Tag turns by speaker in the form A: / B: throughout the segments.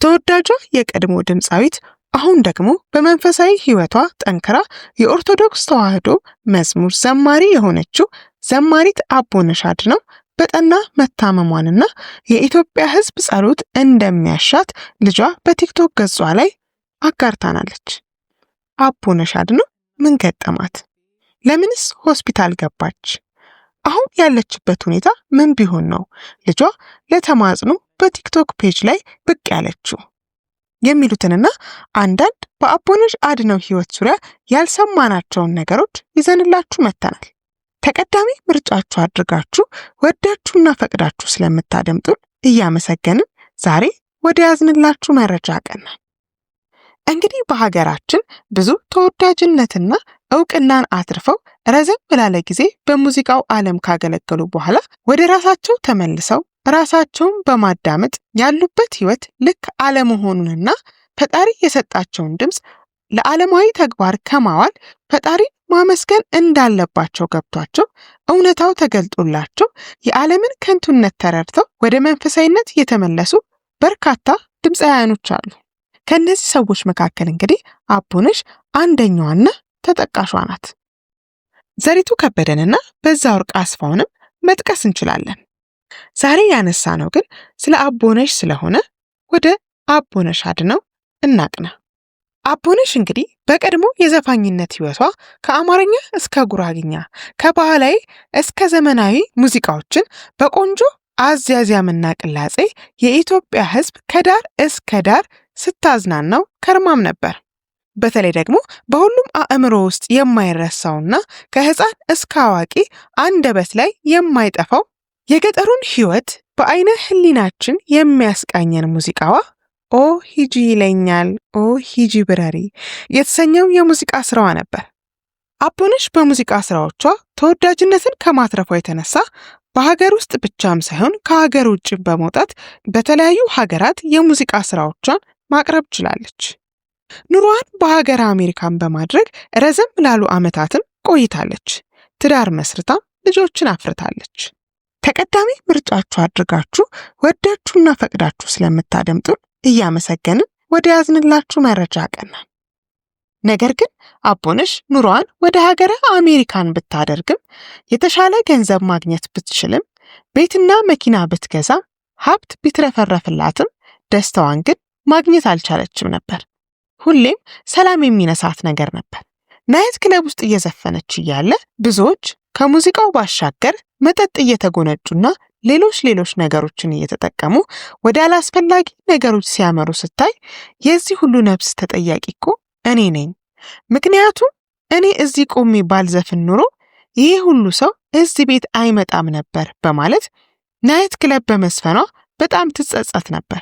A: ተወዳጇ የቀድሞ ድምፃዊት አሁን ደግሞ በመንፈሳዊ ሕይወቷ ጠንክራ የኦርቶዶክስ ተዋሕዶ መዝሙር ዘማሪ የሆነችው ዘማሪት አቦነሽ አድነው በጠና መታመሟንና የኢትዮጵያ ሕዝብ ጸሎት እንደሚያሻት ልጇ በቲክቶክ ገጿ ላይ አጋርታናለች። አቦነሽ አድነው ምን ገጠማት? ለምንስ ሆስፒታል ገባች? አሁን ያለችበት ሁኔታ ምን ቢሆን ነው ልጇ ለተማጽኖ በቲክቶክ ፔጅ ላይ ብቅ ያለችው? የሚሉትንና አንዳንድ በአቦነሽ አድነው ሕይወት ዙሪያ ያልሰማናቸውን ነገሮች ይዘንላችሁ መጥተናል። ተቀዳሚ ምርጫችሁ አድርጋችሁ ወዳችሁና ፈቅዳችሁ ስለምታደምጡን እያመሰገንን ዛሬ ወደ ያዝንላችሁ መረጃ አቀናን። እንግዲህ በሀገራችን ብዙ ተወዳጅነትና እውቅናን አትርፈው ረዘም ላለ ጊዜ በሙዚቃው ዓለም ካገለገሉ በኋላ ወደ ራሳቸው ተመልሰው ራሳቸውን በማዳመጥ ያሉበት ሕይወት ልክ አለመሆኑንና ፈጣሪ የሰጣቸውን ድምፅ ለዓለማዊ ተግባር ከማዋል ፈጣሪ ማመስገን እንዳለባቸው ገብቷቸው እውነታው ተገልጦላቸው የዓለምን ከንቱነት ተረድተው ወደ መንፈሳዊነት የተመለሱ በርካታ ድምፃውያኖች አሉ። ከእነዚህ ሰዎች መካከል እንግዲህ አቦነሽ አንደኛዋና ተጠቃሿ ናት። ዘሪቱ ከበደንና በዛወርቅ አስፋውንም መጥቀስ እንችላለን። ዛሬ ያነሳ ነው ግን ስለ አቦነሽ ስለሆነ ወደ አቦነሽ አድነው እናቅና። አቦነሽ እንግዲህ በቀድሞ የዘፋኝነት ሕይወቷ ከአማርኛ እስከ ጉራግኛ ከባህላዊ እስከ ዘመናዊ ሙዚቃዎችን በቆንጆ አዝያዝያምና ቅላጼ የኢትዮጵያ ሕዝብ ከዳር እስከ ዳር ስታዝናናው ከርማም ነበር። በተለይ ደግሞ በሁሉም አእምሮ ውስጥ የማይረሳውና ከሕፃን እስከ አዋቂ አንደበት ላይ የማይጠፋው የገጠሩን ሕይወት በአይነ ህሊናችን የሚያስቃኘን ሙዚቃዋ ኦ ሂጂ ይለኛል ኦ ሂጂ ብረሪ የተሰኘው የሙዚቃ ስራዋ ነበር። አቦነሽ በሙዚቃ ስራዎቿ ተወዳጅነትን ከማትረፏ የተነሳ በሀገር ውስጥ ብቻም ሳይሆን ከሀገር ውጭ በመውጣት በተለያዩ ሀገራት የሙዚቃ ስራዎቿን ማቅረብ ችላለች። ኑሯን በሀገር አሜሪካን በማድረግ ረዘም ላሉ ዓመታትን ቆይታለች። ትዳር መስርታም ልጆችን አፍርታለች። ተቀዳሚ ምርጫችሁ አድርጋችሁ ወዳችሁና ፈቅዳችሁ ስለምታደምጡን እያመሰገንን ወደ ያዝንላችሁ መረጃ አቀናን። ነገር ግን አቦነሽ ኑሯን ወደ ሀገረ አሜሪካን ብታደርግም የተሻለ ገንዘብ ማግኘት ብትችልም ቤትና መኪና ብትገዛ ሀብት ቢትረፈረፍላትም ደስታዋን ግን ማግኘት አልቻለችም ነበር። ሁሌም ሰላም የሚነሳት ነገር ነበር። ናይት ክለብ ውስጥ እየዘፈነች እያለ ብዙዎች ከሙዚቃው ባሻገር መጠጥ እየተጎነጩና ሌሎች ነገሮችን እየተጠቀሙ ወደ አላስፈላጊ ነገሮች ሲያመሩ ስታይ የዚህ ሁሉ ነፍስ ተጠያቂ እኮ እኔ ነኝ። ምክንያቱም እኔ እዚህ ቆሜ ባልዘፍን ኑሮ ይህ ሁሉ ሰው እዚህ ቤት አይመጣም ነበር በማለት ናይት ክለብ በመስፈኗ በጣም ትጸጸት ነበር።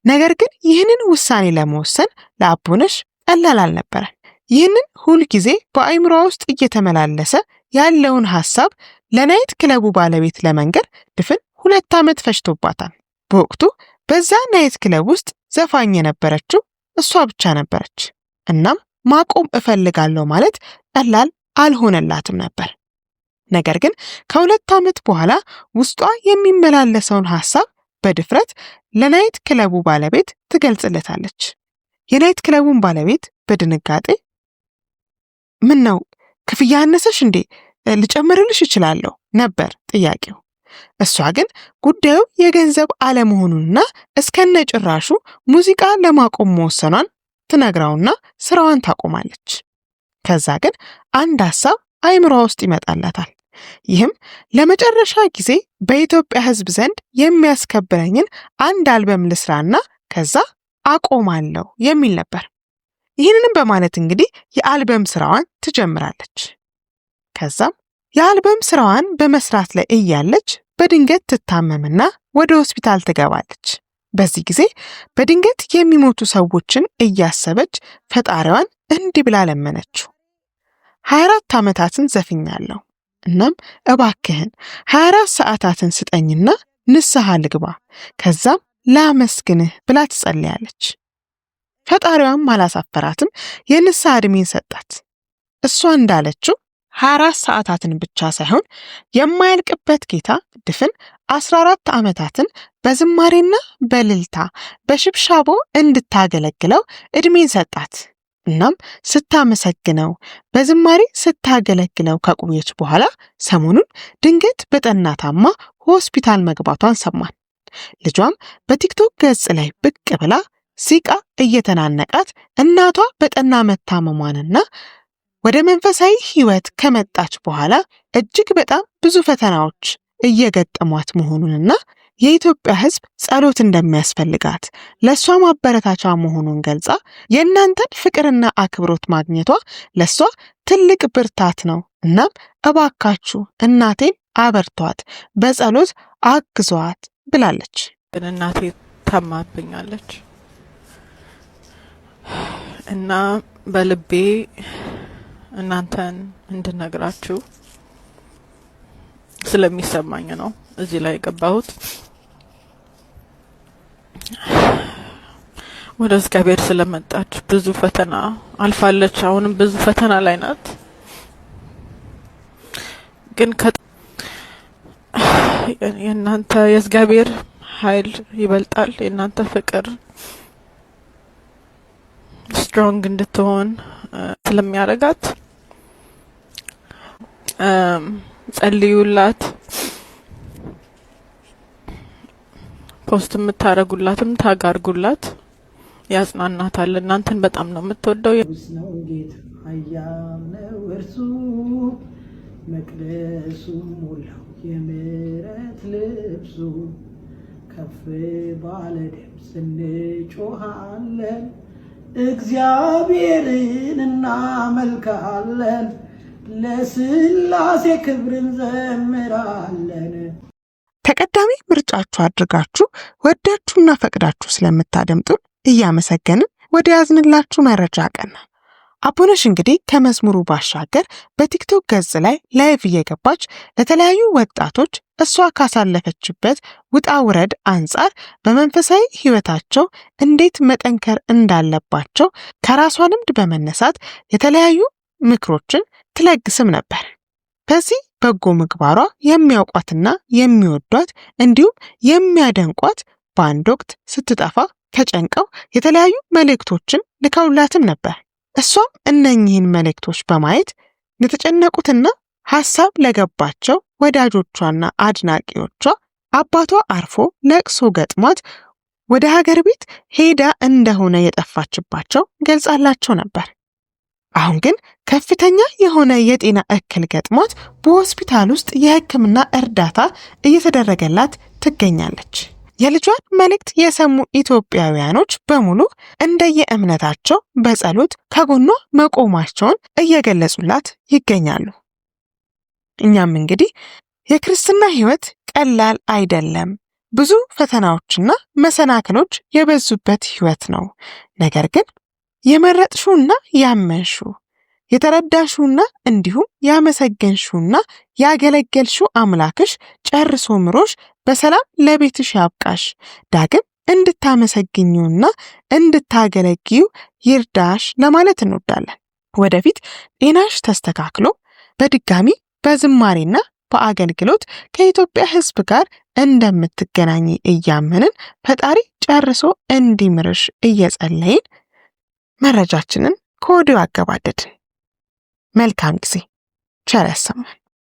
A: ነገር ግን ይህንን ውሳኔ ለመወሰን ለአቦነሽ ቀላል አልነበረ። ይህንን ሁል ጊዜ በአይምሯ ውስጥ እየተመላለሰ ያለውን ሐሳብ ለናይት ክለቡ ባለቤት ለመንገር ድፍን 2 ዓመት ፈጅቶባታል። በወቅቱ በዛ ናይት ክለብ ውስጥ ዘፋኝ የነበረችው እሷ ብቻ ነበረች። እናም ማቆም እፈልጋለሁ ማለት ቀላል አልሆነላትም ነበር። ነገር ግን ከ2 ዓመት በኋላ ውስጧ የሚመላለሰውን ሐሳብ በድፍረት ለናይት ክለቡ ባለቤት ትገልጽለታለች። የናይት ክለቡን ባለቤት በድንጋጤ ምን ነው ክፍያ አነሰሽ እንዴ? ልጨምርልሽ እችላለሁ ነበር ጥያቄው። እሷ ግን ጉዳዩ የገንዘብ አለመሆኑንና እስከነጭራሹ ሙዚቃ ለማቆም መወሰኗን ትነግራውና ስራዋን ታቆማለች። ከዛ ግን አንድ ሐሳብ አይምሯ ውስጥ ይመጣላታል። ይህም ለመጨረሻ ጊዜ በኢትዮጵያ ሕዝብ ዘንድ የሚያስከብረኝን አንድ አልበም ልስራና ከዛ አቆማለሁ የሚል ነበር። ይህንንም በማለት እንግዲህ የአልበም ስራዋን ትጀምራለች። ከዛም የአልበም ስራዋን በመስራት ላይ እያለች በድንገት ትታመምና ወደ ሆስፒታል ትገባለች። በዚህ ጊዜ በድንገት የሚሞቱ ሰዎችን እያሰበች ፈጣሪዋን እንዲህ ብላ ለመነችው። 24 ዓመታትን ዘፍኛለሁ፣ እናም እባክህን 24 ሰዓታትን ስጠኝና ንስሐ ልግባ፣ ከዛም ላመስግንህ ብላ ትጸልያለች። ፈጣሪዋም አላሳፈራትም፣ የንስሐ ዕድሜን ሰጣት። እሷ እንዳለችው 24 ሰዓታትን ብቻ ሳይሆን የማያልቅበት ጌታ ድፍን 14 ዓመታትን በዝማሬና በልልታ በሽብሻቦ እንድታገለግለው እድሜን ሰጣት። እናም ስታመሰግነው በዝማሬ ስታገለግለው ከቆየች በኋላ ሰሞኑን ድንገት በጠና ታማ ሆስፒታል መግባቷን ሰማን። ልጇም በቲክቶክ ገጽ ላይ ብቅ ብላ ሲቃ እየተናነቃት እናቷ በጠና መታመሟንና ወደ መንፈሳዊ ሕይወት ከመጣች በኋላ እጅግ በጣም ብዙ ፈተናዎች እየገጠሟት መሆኑንና የኢትዮጵያ ሕዝብ ጸሎት እንደሚያስፈልጋት ለሷ ማበረታቻ መሆኑን ገልጻ የእናንተን ፍቅርና አክብሮት ማግኘቷ ለሷ ትልቅ ብርታት ነው። እናም እባካችሁ እናቴን አበርቷት፣ በጸሎት አግዟት ብላለች።
B: እናቴ ታማብኛለች እና በልቤ እናንተን እንድነግራችሁ ስለሚሰማኝ ነው እዚህ ላይ የገባሁት። ወደ እግዚአብሔር ስለመጣች ብዙ ፈተና አልፋለች። አሁንም ብዙ ፈተና ላይ ናት። ግን የእናንተ የእግዚአብሔር ኃይል ይበልጣል። የእናንተ ፍቅር ስትሮንግ እንድትሆን ስለሚያረጋት ጸልዩላት። ፖስት የምታረጉላትም ታጋርጉላት፣ ያጽናናታል። እናንተን በጣም ነው የምትወደው።
C: ነው ጌታ ኃያል ነው እርሱ፣ መቅደሱ ሞላው የምሕረት ልብሱ። ከፍ ባለ ድምፅ እንጮኻለን፣ እግዚአብሔርን እናመልካለን፣ ለሥላሴ ክብር እንዘምራለን።
A: ተቀዳሚ ምርጫችሁ አድርጋችሁ ወዳችሁና ፈቅዳችሁ ስለምታደምጡን እያመሰገንን ወደ ያዝንላችሁ መረጃ ቀና። አቦነሽ እንግዲህ ከመዝሙሩ ባሻገር በቲክቶክ ገጽ ላይ ላይቭ እየገባች ለተለያዩ ወጣቶች እሷ ካሳለፈችበት ውጣ ውረድ አንጻር በመንፈሳዊ ሕይወታቸው እንዴት መጠንከር እንዳለባቸው ከራሷ ልምድ በመነሳት የተለያዩ ምክሮችን ትለግስም ነበር። በዚህ በጎ ምግባሯ የሚያውቋትና የሚወዷት እንዲሁም የሚያደንቋት በአንድ ወቅት ስትጠፋ ተጨንቀው የተለያዩ መልእክቶችን ልከውላትም ነበር። እሷም እነኚህን መልእክቶች በማየት ለተጨነቁትና ሐሳብ ለገባቸው ወዳጆቿና አድናቂዎቿ አባቷ አርፎ ለቅሶ ገጥሟት ወደ ሀገር ቤት ሄዳ እንደሆነ የጠፋችባቸው ገልጻላቸው ነበር። አሁን ግን ከፍተኛ የሆነ የጤና እክል ገጥሟት በሆስፒታል ውስጥ የሕክምና እርዳታ እየተደረገላት ትገኛለች። የልጇን መልእክት የሰሙ ኢትዮጵያውያኖች በሙሉ እንደየእምነታቸው በጸሎት ከጎኗ መቆማቸውን እየገለጹላት ይገኛሉ። እኛም እንግዲህ የክርስትና ሕይወት ቀላል አይደለም፣ ብዙ ፈተናዎችና መሰናክሎች የበዙበት ሕይወት ነው። ነገር ግን የመረጥሹና ያመንሹ የተረዳሹና እንዲሁም ያመሰገንሹና ያገለገልሹ አምላክሽ ጨርሶ ምሮሽ በሰላም ለቤትሽ ያብቃሽ፣ ዳግም እንድታመሰግኙና እንድታገለግዩ ይርዳሽ ለማለት እንወዳለን። ወደፊት ጤናሽ ተስተካክሎ በድጋሚ በዝማሬና በአገልግሎት ከኢትዮጵያ ሕዝብ ጋር እንደምትገናኝ እያመንን ፈጣሪ ጨርሶ እንዲምርሽ እየጸለይን መረጃችንን ከወዲሁ አገባደድን። መልካም ጊዜ፣ ቸር ያሰማን።